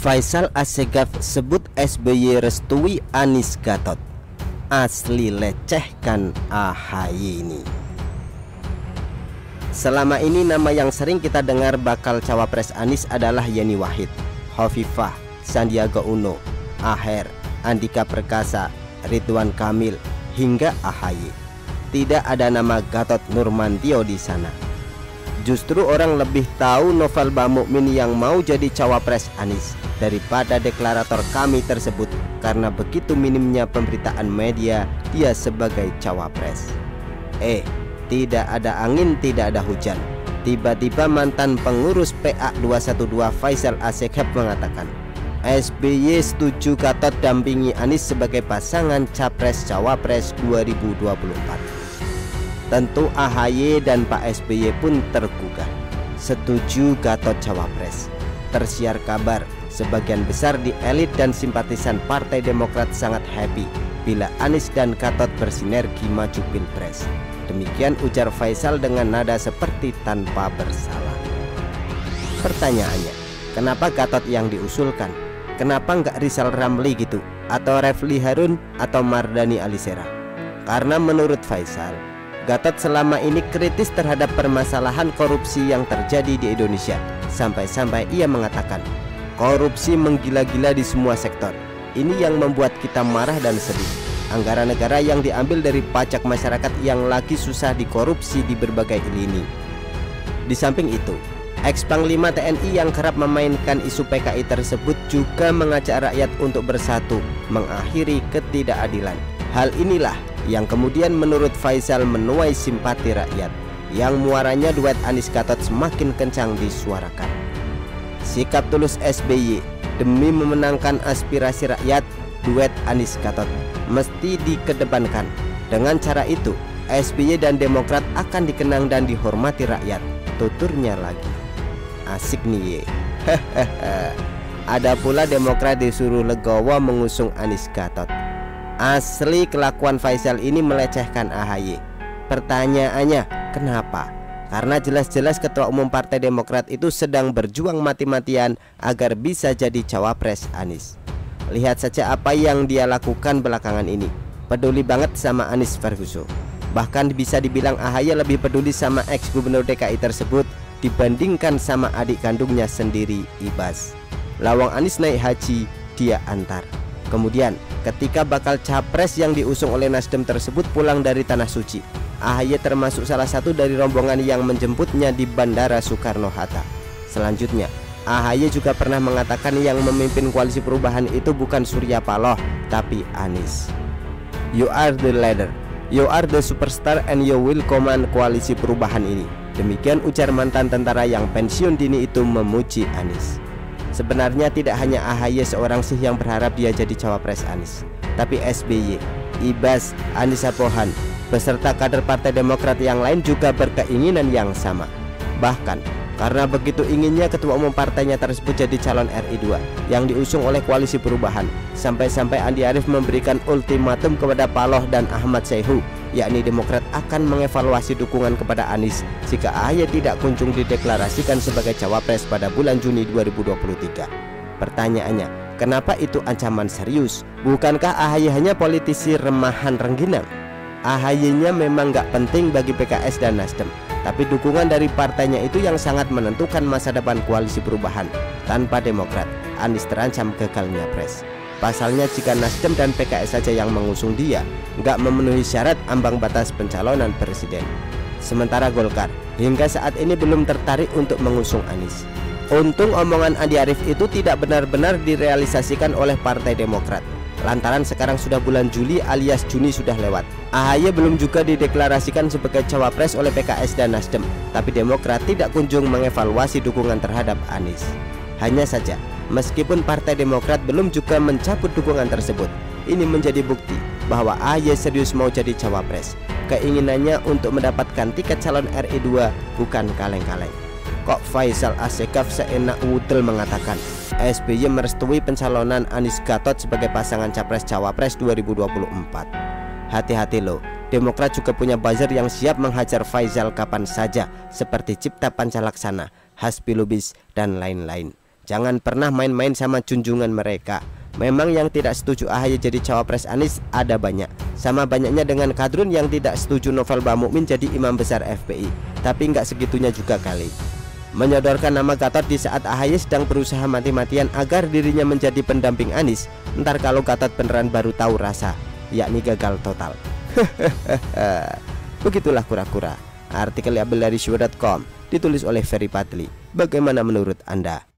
Faisal Assegaf sebut SBY restui Anies Gatot. Asli lecehkan AHY ini. Selama ini nama yang sering kita dengar bakal cawapres Anies adalah Yeni Wahid, Hovifah, Sandiaga Uno, Aher, Andika Perkasa, Ridwan Kamil, hingga AHY. Tidak ada nama Gatot Nurmantio di sana. Justru orang lebih tahu Novel Bamukmin yang mau jadi cawapres Anies daripada deklarator kami tersebut, karena begitu minimnya pemberitaan media dia sebagai cawapres. Tidak ada angin, tidak ada hujan. Tiba-tiba mantan pengurus PA 212 Faisal Assegaf mengatakan SBY setuju Gatot dampingi Anies sebagai pasangan capres-cawapres 2024. Tentu AHY dan Pak SBY pun tergugah. Setuju Gatot cawapres. Tersiar kabar sebagian besar di elit dan simpatisan Partai Demokrat sangat happy bila Anies dan Gatot bersinergi maju pilpres. Demikian ujar Faisal dengan nada seperti tanpa bersalah. Pertanyaannya, kenapa Gatot yang diusulkan? Kenapa nggak Rizal Ramli gitu? Atau Refli Harun atau Mardhani Alisera? Karena menurut Faisal, Gatot selama ini kritis terhadap permasalahan korupsi yang terjadi di Indonesia. Sampai-sampai ia mengatakan, korupsi menggila-gila di semua sektor. Ini yang membuat kita marah dan sedih. Anggaran negara yang diambil dari pajak masyarakat yang lagi susah dikorupsi di berbagai lini. Di samping itu, ex-Panglima TNI yang kerap memainkan isu PKI tersebut juga mengajak rakyat untuk bersatu, mengakhiri ketidakadilan. Hal inilah yang kemudian menurut Faisal menuai simpati rakyat, yang muaranya duet Anies Gatot semakin kencang disuarakan. Sikap tulus SBY demi memenangkan aspirasi rakyat, duet Anies Gatot mesti dikedepankan. Dengan cara itu, SBY dan Demokrat akan dikenang dan dihormati rakyat, tuturnya lagi. Asik nih ye. Ada pula Demokrat disuruh legowo mengusung Anies Gatot. Asli kelakuan Faisal ini melecehkan AHY. Pertanyaannya, kenapa? Karena jelas-jelas Ketua Umum Partai Demokrat itu sedang berjuang mati-matian agar bisa jadi cawapres Anies. Lihat saja apa yang dia lakukan belakangan ini. Peduli banget sama Anies Ferguson. Bahkan bisa dibilang AHY lebih peduli sama ex-gubernur DKI tersebut dibandingkan sama adik kandungnya sendiri, Ibas. Lawang Anies naik haji, dia antar. Kemudian ketika bakal capres yang diusung oleh Nasdem tersebut pulang dari Tanah Suci, AHY termasuk salah satu dari rombongan yang menjemputnya di Bandara Soekarno-Hatta. Selanjutnya, AHY juga pernah mengatakan yang memimpin koalisi perubahan itu bukan Surya Paloh, tapi Anies. You are the leader, you are the superstar and you will command koalisi perubahan ini. Demikian ujar mantan tentara yang pensiun dini itu memuji Anies. Sebenarnya tidak hanya AHY seorang sih yang berharap dia jadi cawapres Anies, tapi SBY, Ibas, Anissa Pohan, beserta kader Partai Demokrat yang lain juga berkeinginan yang sama. Bahkan karena begitu inginnya Ketua Umum partainya tersebut jadi calon RI 2 yang diusung oleh koalisi perubahan, sampai-sampai Andi Arief memberikan ultimatum kepada Paloh dan Ahmad Saihu, yakni Demokrat akan mengevaluasi dukungan kepada Anies jika AHY tidak kunjung dideklarasikan sebagai cawapres pada bulan Juni 2023. Pertanyaannya, kenapa itu ancaman serius? Bukankah AHY hanya politisi remahan rengginang? AHY-nya memang nggak penting bagi PKS dan Nasdem, tapi dukungan dari partainya itu yang sangat menentukan masa depan koalisi perubahan. Tanpa Demokrat, Anies terancam gagal nyapres. Pasalnya jika Nasdem dan PKS saja yang mengusung dia, nggak memenuhi syarat ambang batas pencalonan presiden. Sementara Golkar hingga saat ini belum tertarik untuk mengusung Anies. Untung omongan Andi Arief itu tidak benar-benar direalisasikan oleh Partai Demokrat. Lantaran sekarang sudah bulan Juli alias Juni sudah lewat. AHY belum juga dideklarasikan sebagai cawapres oleh PKS dan Nasdem, tapi Demokrat tidak kunjung mengevaluasi dukungan terhadap Anies. Hanya saja, meskipun Partai Demokrat belum juga mencabut dukungan tersebut, ini menjadi bukti bahwa AHY serius mau jadi cawapres. Keinginannya untuk mendapatkan tiket calon RI 2 bukan kaleng-kaleng. Kok Faisal Assegaf seenak wudel mengatakan SBY merestui pencalonan Anies Gatot sebagai pasangan capres-cawapres 2024. Hati-hati loh, Demokrat juga punya buzzer yang siap menghajar Faisal kapan saja, seperti Cipta Pancalaksana, Hasbi Lubis, dan lain-lain. Jangan pernah main-main sama junjungan mereka. Memang yang tidak setuju AHY jadi cawapres Anies ada banyak. Sama banyaknya dengan kadrun yang tidak setuju Novel Bamukmin jadi imam besar FPI. Tapi nggak segitunya juga kali. Menyodorkan nama Gatot di saat AHY sedang berusaha mati-matian agar dirinya menjadi pendamping Anies. Ntar kalau Gatot beneran baru tahu rasa, yakni gagal total. Begitulah kura-kura. Artikel diambil dari syuhud.com, ditulis oleh Ferry Padli. Bagaimana menurut Anda?